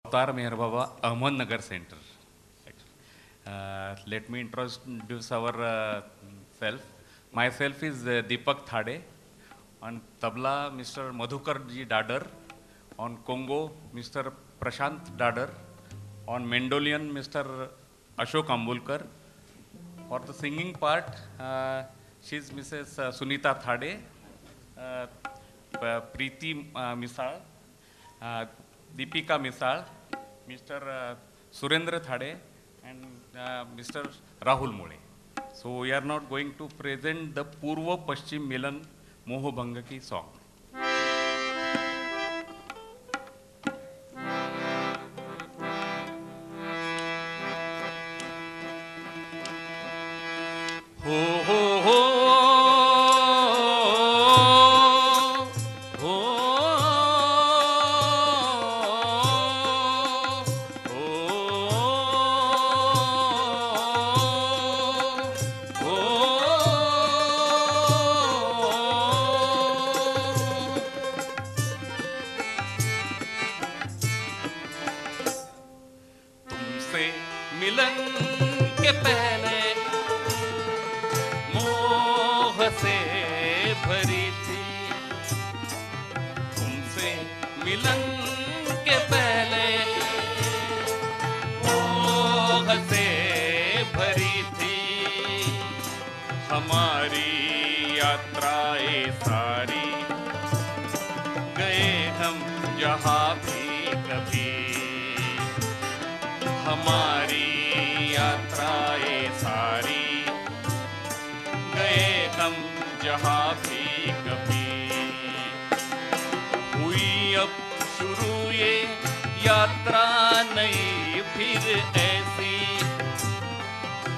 Avatar Meher Baba, Ahmednagar Center. Let me introduce our self. Myself is Deepak Thade. On tabla, Mr. Madhukar Ji Dadar. On Congo, Mr. Prashant Dadar. On mandolin, Mr. Ashok Ambulkar. For the singing part, she is Mrs. Sunita Thade, Preeti Misal, Deepika Misal, Mr. Surendra Thade, and Mr. Rahul Mole. So we are not going to present the Purva Paschim Milan Moh Bhanga ki song. Ho ho ho. मिलन के पहले मोह से भरी थी, तुमसे मिलन के पहले मोह से भरी थी, हमारी यात्राएं सारी, गए हम जहाँ भी कभी, हमारी यात्राएं सारी, गए हम जहाँ भी कभी। हुई अब शुरू ये यात्रा नई फिर ऐसी,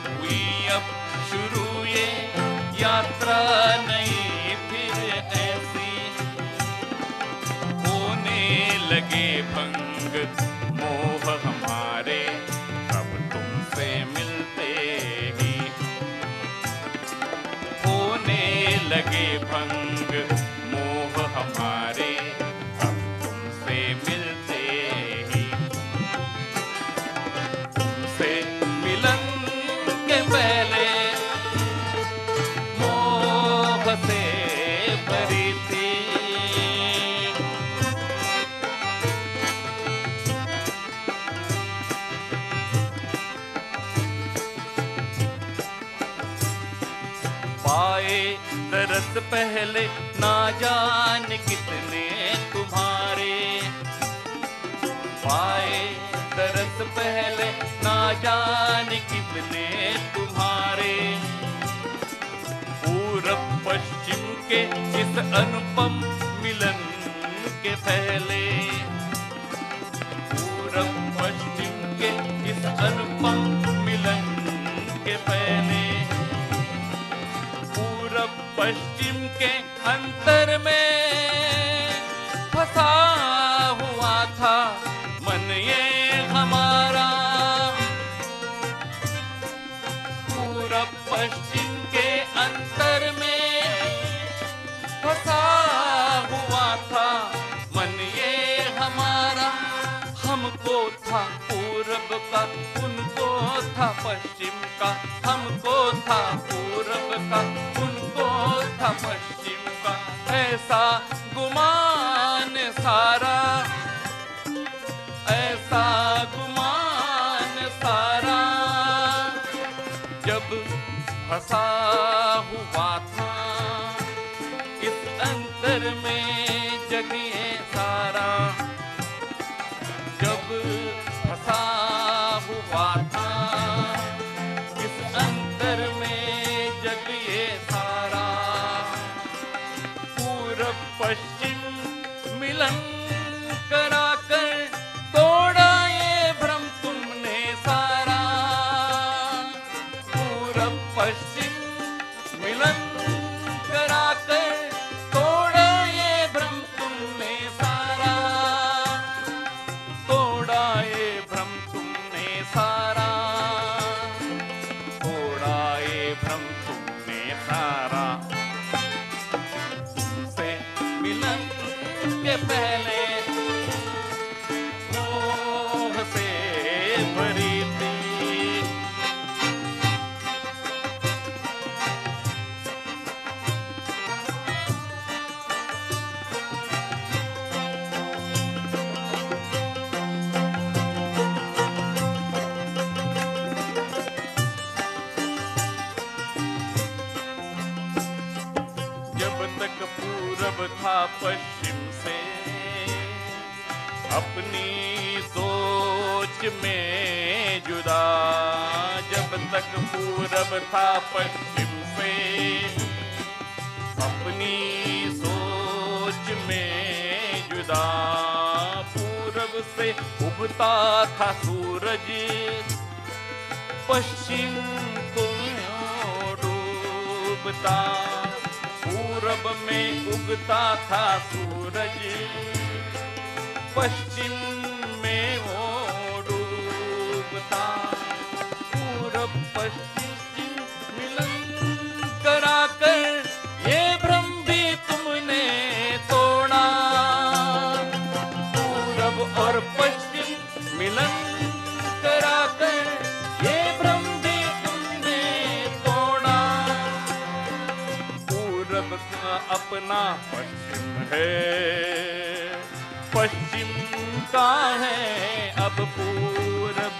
हुई अब शुरू ये यात्रा नई फिर ऐसी, होने लगे भंग मोह हमारे, अब तुमसे मिलते ही होने लगे भंग मोह हमारे, अब तुमसे मिलते ही, तुमसे मिलन के पहले मोह से भरी थी। पाए दरस पहले ना जाने कितने तुम्हारे, पाए दरस पहले ना जाने कितने तुम्हारे, पूरब पश्चिम के इस अनुपम मिलन के पहले, पूरब पश्चिम के इस अनुपम मिलन के पहले, पूरब पश्चिम के अंतर में फंसा हुआ था मन ये हमारा, पूरब पश्चिम के अंतर में फंसा हुआ था मन ये हमारा, हमको था पूरब का, उनको था पश्चिम का, हमको था पूरब का, उनको था पश्चिम का, ऐसा गुमान सारा, ऐसा गुमान सारा, जब फंसा हुआ था इस अंतर में जग ये सारा, जब फंसा हुआ था इस अंतर में जग ये सारा, पूरब पश्चिम मिलन कराकर तोड़ा ये भ्रम तुमने सारा, पूरब पश्चिम मिलन कराकर तोड़ा ये भ्रम तुमने सारा, तोड़ा ये भ्रम तुमने सारा। पश्चिम से, अपनी सोच में जुदा। जब तक पूरब था पश्चिम से, अपनी सोच में जुदा। पूरब से उगता था सूरज, पश्चिम को डूबता। पूरब में उगता था सूरज, पश्चिम में वो डूबता। पूरब पश्चिम मिलन कराकर ये भ्रम भी तुमने तोड़ा। पूरब और पश्चिम मिलन कराकर ये भ्रम भी तुमने तोड़ा। पूरब का अपना पश्चिम है, पश्चिम का है अब पूरब।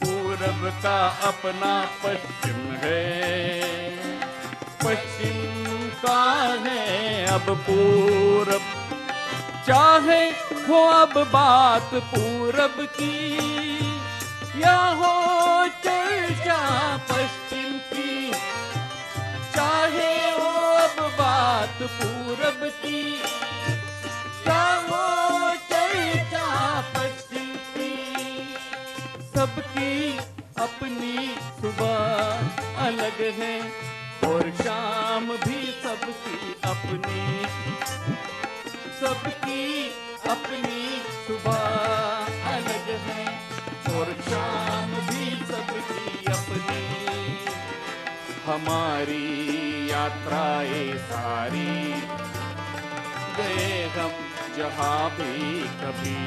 पूरब का अपना पश्चिम है, पश्चिम का है अब पूरब। चाहे हो अब बात पूरब की, या हो चर्चा पश्चिम की। चाहे हो अब बात पूरब की, या हो चर्चा पश्चिम की। सबकी अपनी सुबह अलग है, और शाम भी सबकी अपनी। सबकी अपनी सुबह अलग है, और शाम भी सबकी अपनी। हमारी यात्राएं सारी गए हम जहाँ भी कभी।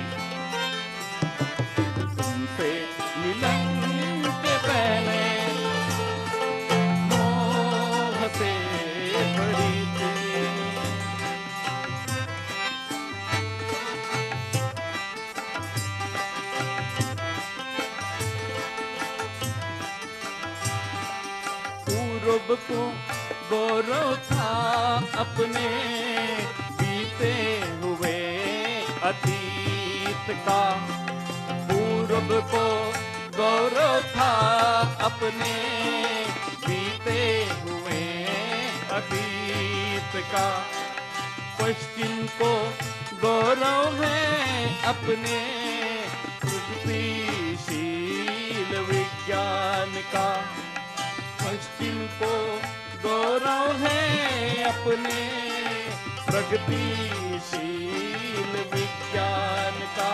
तुमसे मिलन के पहले मोह से भरी थी। पूरब को गौरव था अपने बीते हुए अतीत का। पूरब को गौरव था अपने बीते हुए अतीत का। पश्चिम को गौरव है अपने प्रगतिशील विज्ञान का। पश्चिम को गौरव है अपने प्रगतिशील विज्ञान का।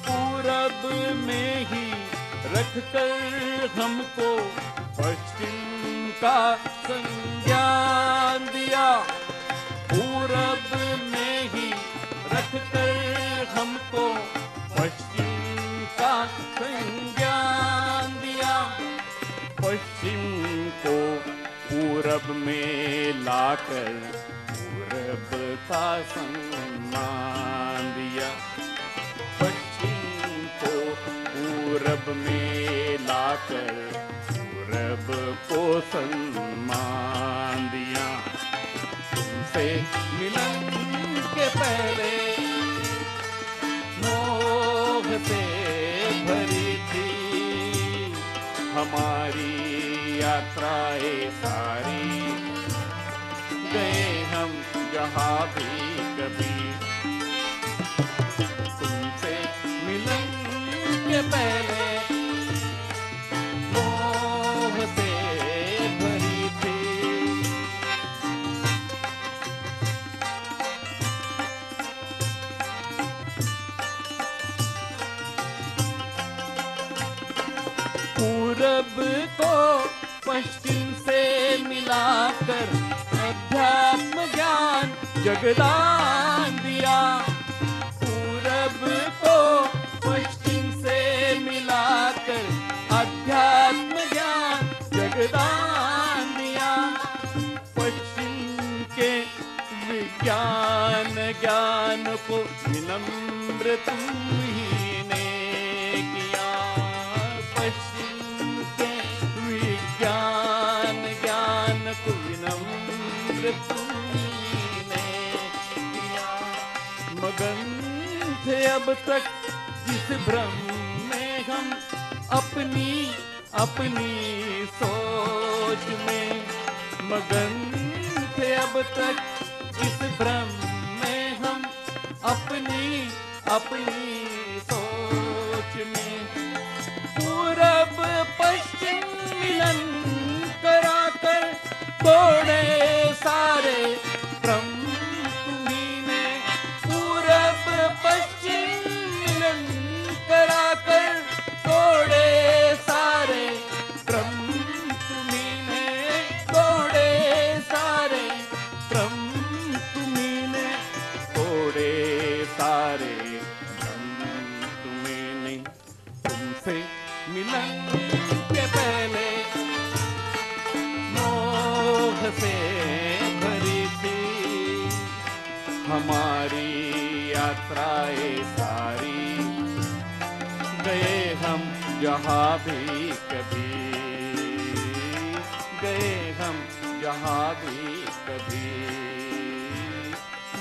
पूरब में ही रखकर हमको पश्चिम का संज्ञान दिया। पूरब में ही रखकर हमको पश्चिम का संज्ञान दिया। पश्चिम को पूरब में लाकर पूरब का सम्मान दिया। पश्चिम को पूरब में लाकर पूरब को सम्मान दिया। तुमसे मिलन के पहले मोह से भरी थी हमारी यात्राएं सारी। गए हम जहाँ भी कभी। तुमसे मिलन के पहले मोह से भरी थी। पूरब को पश्चिम से मिलाकर अध्यात्म ज्ञान जगदान दिया। पूरब को पश्चिम से मिलाकर अध्यात्म ज्ञान जगदान दिया। पश्चिम के विज्ञान ज्ञान को विनम्र तुम ही ने किया। पश्चिम के विज्ञान ज्ञान को विनम्र तुम ही ने अब तक जिस भ्रम में हम अपनी अपनी सोच में मगन थे, अब तक इस भ्रम में हम अपनी अपनी सोच में पूरब पश्चिम मिलन कराकर तोड़े सारे भ्रम तुम्ही ने, पूरब पश्चिम मिलन कराकर तोड़े सारे भ्रम तुम्ही ने, तोड़े सारे भ्रम तुम्ही ने, तोड़े सारे भ्रम तुम्ही ने। तुमसे मिलन के पहले मोह से भरी थी हमारी यात्राएं सारी, गए हम जहाँ भी कभी, गए हम जहाँ भी कभी,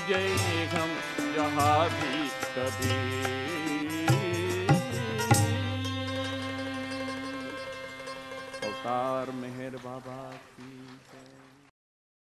गए हम जहाँ भी कभी। अवतार मेहर बाबा की